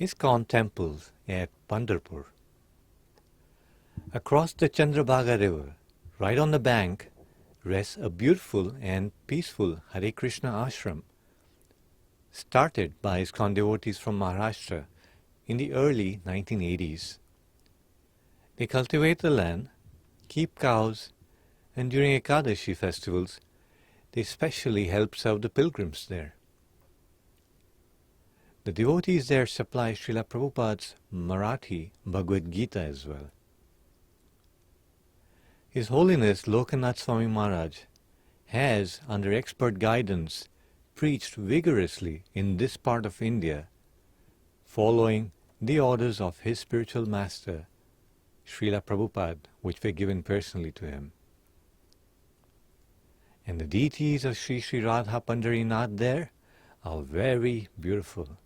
ISKCON temples at Pandharpur. Across the Candrabhaga river, right on the bank, rests a beautiful and peaceful Hare Krishna ashram, started by ISKCON devotees from Maharashtra in the early 1980s. They cultivate the land, keep cows, and during Ekadashi festivals, they specially help serve the pilgrims there. The devotees there supply Srila Prabhupada's Marathi Bhagavad Gita as well. His Holiness Lokanath Maharaj has, under expert guidance, preached vigorously in this part of India, following the orders of his spiritual master, Srila Prabhupada, which were given personally to him. And the deities of Sri Sri Radha Pandarinath there are very beautiful.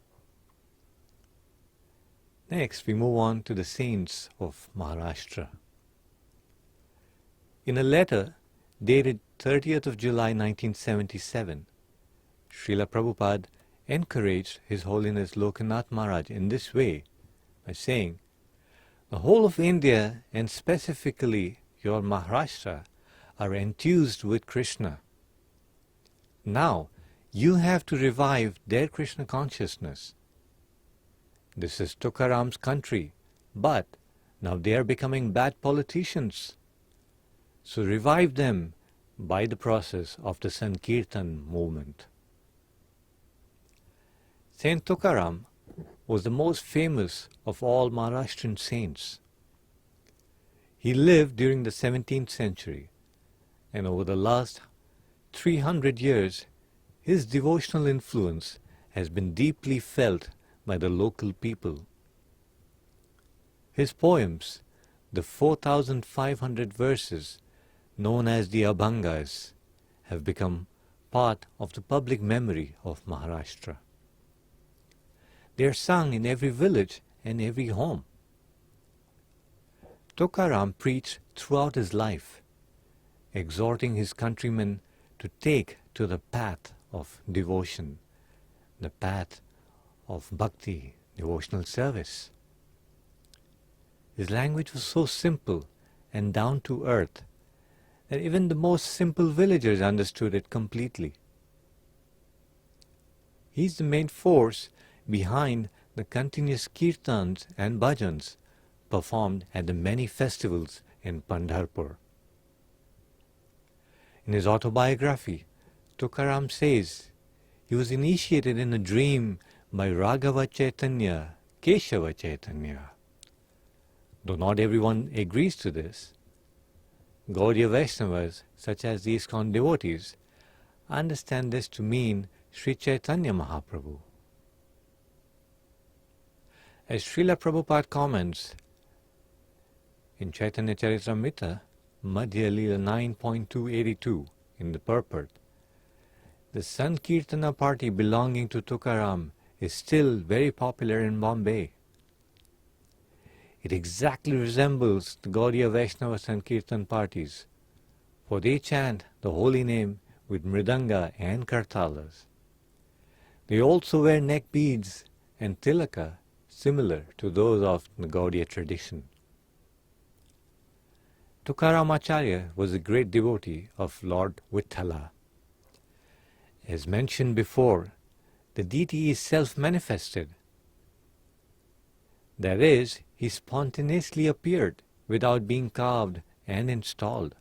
Next, we move on to the saints of Maharashtra. In a letter dated 30th of July 1977, Srila Prabhupada encouraged His Holiness Lokanath Maharaj in this way by saying, "The whole of India and specifically your Maharashtra are enthused with Krishna. Now you have to revive their Krishna consciousness. This is Tukaram's country, but now they are becoming bad politicians. So revive them by the process of the Sankirtan movement." Saint Tukaram was the most famous of all Maharashtrian saints. He lived during the 17th century, and over the last 300 years, his devotional influence has been deeply felt by the local people. His poems, the 4,500 verses known as the Abhangas, have become part of the public memory of Maharashtra. They are sung in every village and every home. Tukaram preached throughout his life, exhorting his countrymen to take to the path of devotion, the path of bhakti, devotional service. His language was so simple and down to earth that even the most simple villagers understood it completely. He is the main force behind the continuous kirtans and bhajans performed at the many festivals in Pandharpur. In his autobiography, Tukaram says he was initiated in a dream by Raghava Chaitanya, Keshava Chaitanya. Though not everyone agrees to this, Gaudiya Vaishnavas, such as the ISKCON devotees, understand this to mean Sri Chaitanya Mahaprabhu. As Srila Prabhupada comments in Chaitanya Charitamrita, Madhya Leela 9.282 in the purport, the Sankirtana party belonging to Tukaram is still very popular in Bombay. It exactly resembles the Gaudiya Vaishnava Sankirtan parties, for they chant the holy name with mridanga and kartalas. They also wear neck beads and tilaka similar to those of the Gaudiya tradition. Tukaram Acharya was a great devotee of Lord Vitthala. As mentioned before, the deity is self-manifested. That is, he spontaneously appeared without being carved and installed.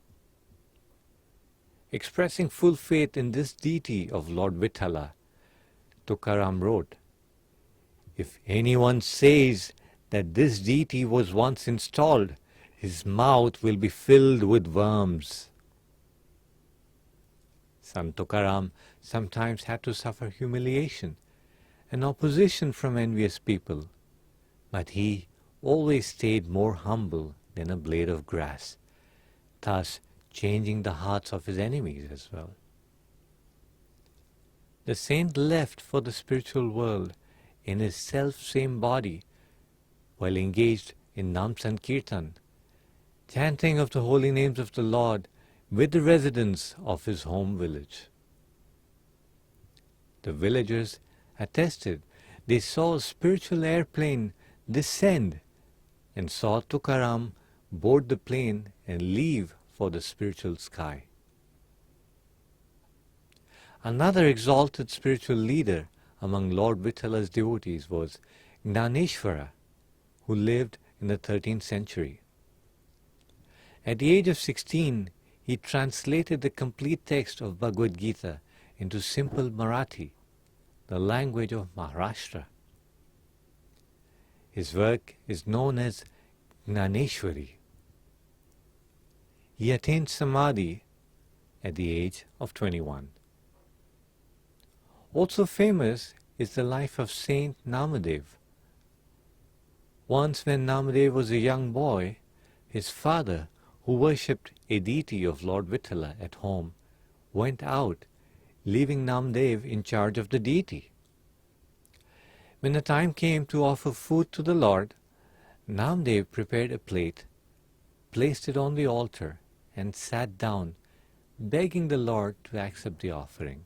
Expressing full faith in this deity of Lord Vitthala, Tukaram wrote, "If anyone says that this deity was once installed, his mouth will be filled with worms." Sant Tukaram sometimes had to suffer humiliation and opposition from envious people, but he always stayed more humble than a blade of grass, thus changing the hearts of his enemies as well. The saint left for the spiritual world in his self-same body while engaged in Nam Sankirtan, chanting of the holy names of the Lord with the residents of his home village. The villagers attested they saw a spiritual airplane descend and saw Tukaram board the plane and leave for the spiritual sky. Another exalted spiritual leader among Lord Vitthala's devotees was Gnaneshwara, who lived in the 13th century. At the age of 16, he translated the complete text of Bhagavad Gita into simple Marathi, the language of Maharashtra. His work is known as Gnaneshwari. He attained Samadhi at the age of 21. Also famous is the life of Saint Namadev. Once when Namadev was a young boy, his father, who worshipped a deity of Lord Vitthala at home, went out, leaving Namadev in charge of the deity. When the time came to offer food to the Lord, Namadev prepared a plate, placed it on the altar, and sat down, begging the Lord to accept the offering.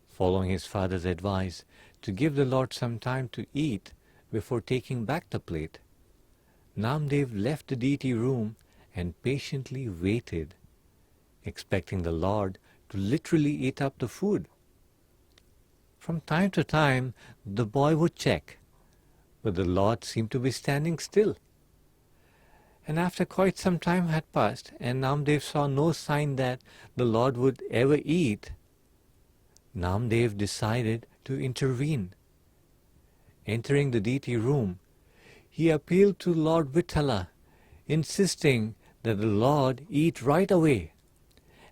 Following his father's advice to give the Lord some time to eat before taking back the plate, Namadev left the deity room and patiently waited, expecting the Lord to literally eat up the food. From time to time, the boy would check, but the Lord seemed to be standing still. And after quite some time had passed, and Namadev saw no sign that the Lord would ever eat, Namadev decided to intervene. Entering the deity room, he appealed to Lord Vitthala, insisting that the Lord eat right away,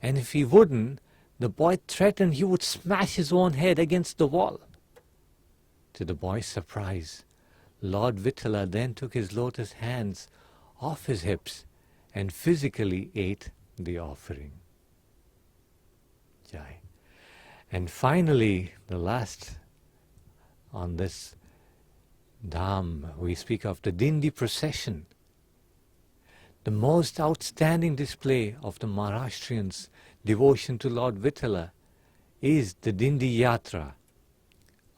and if he wouldn't, the boy threatened he would smash his own head against the wall. To the boy's surprise, Lord Vitthala then took his lotus hands off his hips and physically ate the offering. Jai. And finally, the last on this Dham, we speak of the Dindi procession. The most outstanding display of the Maharashtrians' devotion to Lord Vitthala is the Dindi Yatra,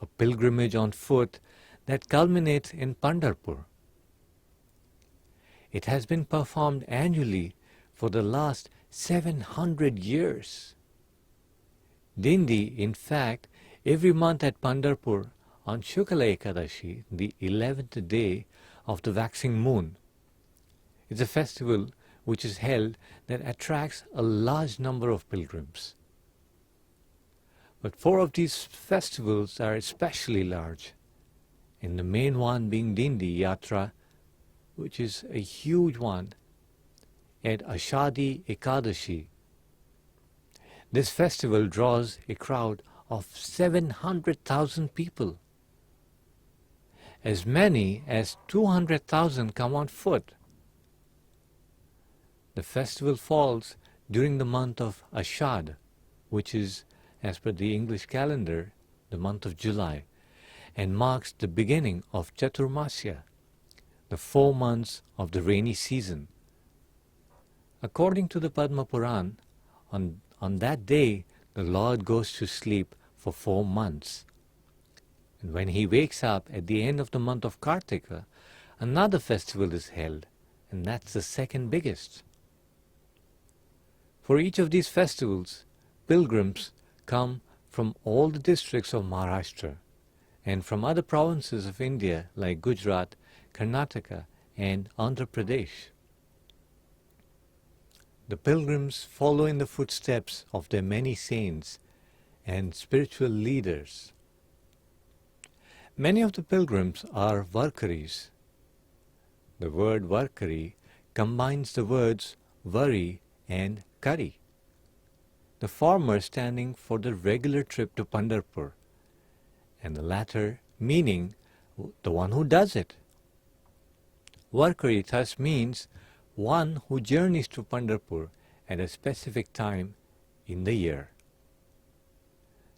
a pilgrimage on foot that culminates in Pandharpur. It has been performed annually for the last 700 years. Dindi, in fact, every month at Pandharpur on Shukla Ekadashi, the 11th day of the waxing moon, is a festival which is held that attracts a large number of pilgrims. But 4 of these festivals are especially large, and the main one being Dindi Yatra, which is a huge one, at Ashadi Ekadashi. This festival draws a crowd of 700,000 people. As many as 200,000 come on foot. The festival falls during the month of Ashad, which is, as per the English calendar, the month of July, and marks the beginning of Chaturmasya, the 4 months of the rainy season. According to the Padma Puran, on that day the Lord goes to sleep for 4 months. And when he wakes up at the end of the month of Kartika, another festival is held, and that's the second biggest. For each of these festivals, pilgrims come from all the districts of Maharashtra and from other provinces of India like Gujarat, Karnataka and Andhra Pradesh. The pilgrims follow in the footsteps of their many saints and spiritual leaders. Many of the pilgrims are Varkaris. The word Varkari combines the words Vari and Kari, the former standing for the regular trip to Pandharpur, and the latter meaning the one who does it. Varkari thus means one who journeys to Pandharpur at a specific time in the year.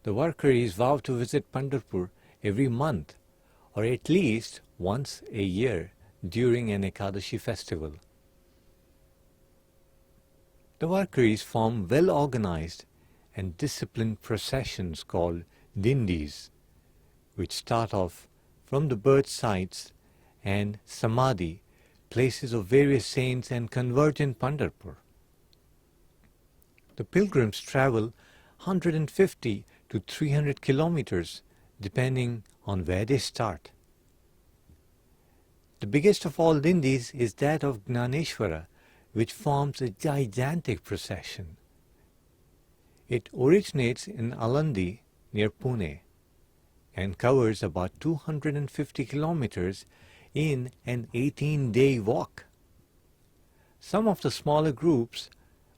The Varkaris vow to visit Pandharpur every month, or at least once a year during an Ekadashi festival. The Varkaris form well-organized and disciplined processions called dindis, which start off from the birth sites and samadhi, places of various saints, and converge in Pandharpur. The pilgrims travel 150 to 300 kilometers depending on where they start. The biggest of all dindis is that of Gnaneshwara, which forms a gigantic procession. It originates in Alandi near Pune and covers about 250 kilometers in an 18-day walk. Some of the smaller groups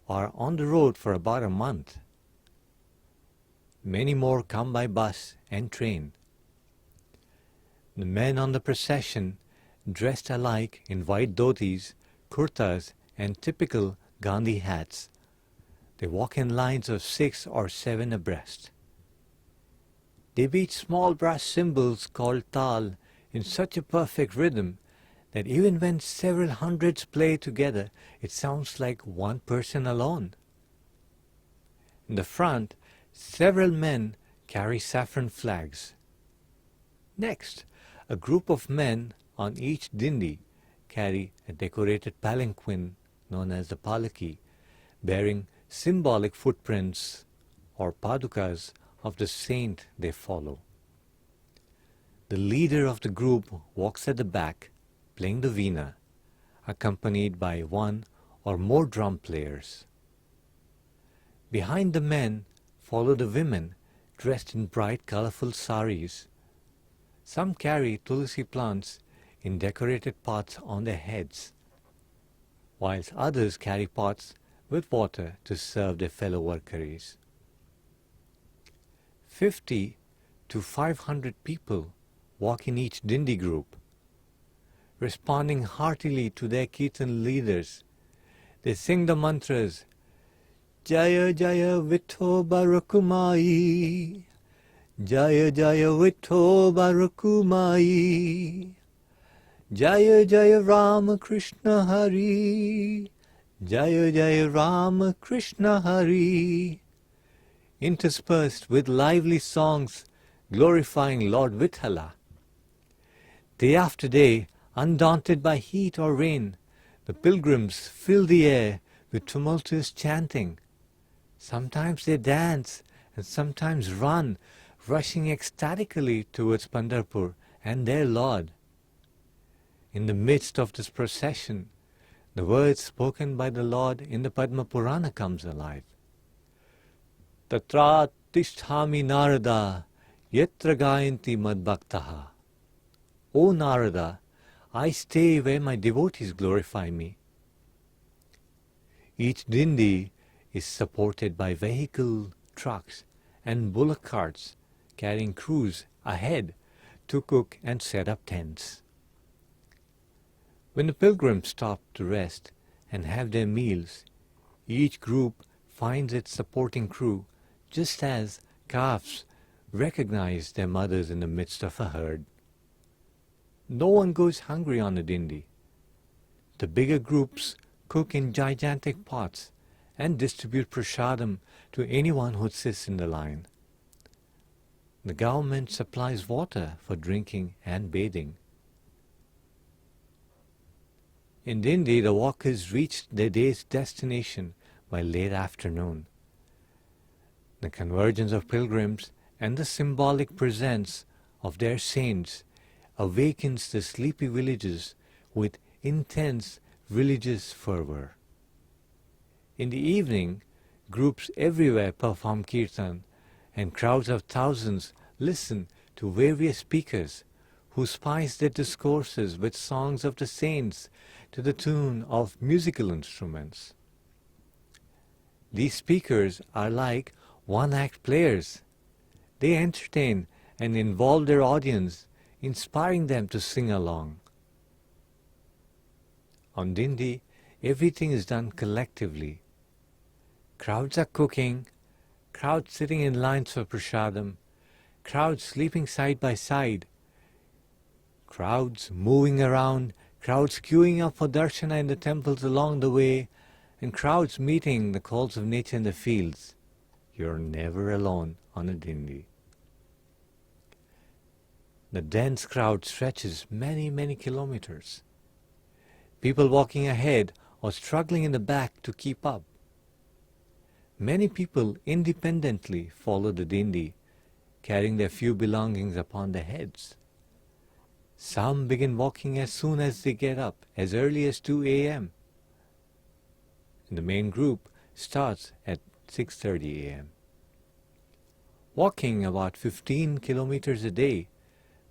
are on the road for about a month. Many more come by bus and train. The men on the procession, dressed alike in white dhotis, kurtas, and typical Gandhi hats, they walk in lines of 6 or 7 abreast. They beat small brass cymbals called tal in such a perfect rhythm that even when several hundreds play together, it sounds like one person alone. In the front, several men carry saffron flags. Next, a group of men on each dindi carry a decorated palanquin known as the palaki, bearing symbolic footprints or padukas of the saint they follow. The leader of the group walks at the back, playing the veena, accompanied by one or more drum players. Behind the men follow the women, dressed in bright colorful saris. Some carry tulsi plants in decorated pots on their heads, whilst others carry pots with water to serve their fellow workeries. 50 to 500 people walk in each dindi group. Responding heartily to their kirtan leaders, they sing the mantras Jaya Jaya Vithobha Rakumai, Jaya Jaya Vithobha Rakumai, Jaya Jaya Rama Krishna Hare, Jaya Jaya Rama Krishna Hare, interspersed with lively songs glorifying Lord Vitthala. Day after day, undaunted by heat or rain, the pilgrims fill the air with tumultuous chanting. Sometimes they dance and sometimes run, rushing ecstatically towards Pandharpur and their Lord. In the midst of this procession, the words spoken by the Lord in the Padma Purana comes alive. Tatra tisthami Narada yatra gayanti madbhaktaha. O Narada, I stay where my devotees glorify me. Each dindi is supported by vehicle trucks and bullock carts carrying crews ahead to cook and set up tents. When the pilgrims stop to rest and have their meals, each group finds its supporting crew, just as calves recognize their mothers in the midst of a herd. No one goes hungry on a dindi. The bigger groups cook in gigantic pots and distribute prasadam to anyone who sits in the line. The government supplies water for drinking and bathing. In Dindi, the walkers reached their day's destination by late afternoon. The convergence of pilgrims and the symbolic presence of their saints awakens the sleepy villages with intense religious fervor. In the evening, groups everywhere perform kirtan, and crowds of thousands listen to various speakers who spice their discourses with songs of the saints to the tune of musical instruments. These speakers are like one-act players. They entertain and involve their audience, inspiring them to sing along. On Dindi, everything is done collectively. Crowds are cooking, crowds sitting in lines for prasadam, crowds sleeping side by side, crowds moving around, crowds queuing up for darshana in the temples along the way, and crowds meeting the calls of nature in the fields. You're never alone on a dindi. The dense crowd stretches many, many kilometers. People walking ahead or struggling in the back to keep up. Many people independently follow the dindi, carrying their few belongings upon their heads. Some begin walking as soon as they get up, as early as 2 a.m. The main group starts at 6:30 a.m. Walking about 15 kilometers a day,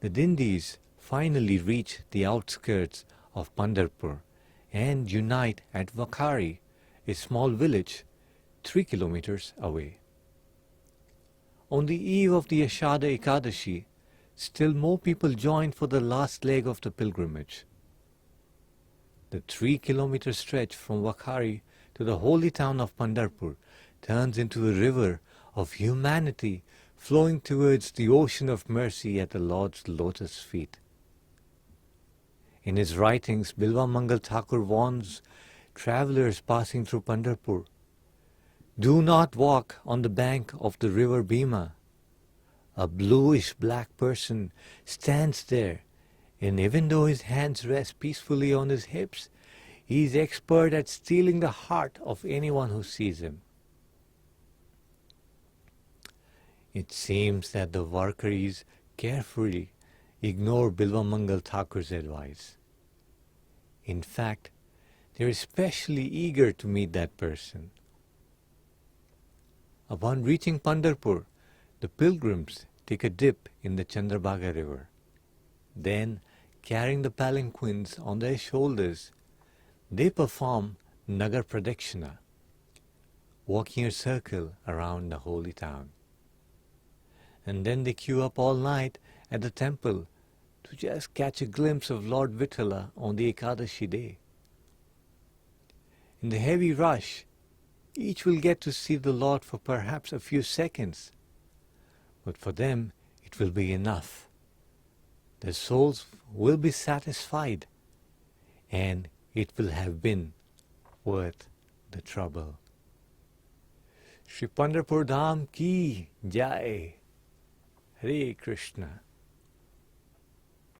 the dindis finally reach the outskirts of Pandharpur and unite at Vakari, a small village 3 kilometers away. On the eve of the Ashada Ekadashi, still more people joined for the last leg of the pilgrimage. The 3-kilometer stretch from Vakari to the holy town of Pandharpur turns into a river of humanity flowing towards the ocean of mercy at the Lord's lotus feet. In his writings, Bilva Mangal Thakur warns travelers passing through Pandharpur, "Do not walk on the bank of the river Bhisma. A bluish-black person stands there, and even though his hands rest peacefully on his hips, he is expert at stealing the heart of anyone who sees him." It seems that the Varkaris carefully ignore Bilva Mangal Thakur's advice. In fact, they are especially eager to meet that person. Upon reaching Pandharpur, the pilgrims take a dip in the Candrabhaga river. Then, carrying the palanquins on their shoulders, they perform Nagar Pradakshina, walking a circle around the holy town. And then they queue up all night at the temple to just catch a glimpse of Lord Vitthala on the Ekadashi day. In the heavy rush, each will get to see the Lord for perhaps a few seconds, but for them it will be enough. Their souls will be satisfied, and it will have been worth the trouble. Shri Pandharpur Dham ki Jai. Hare Krishna.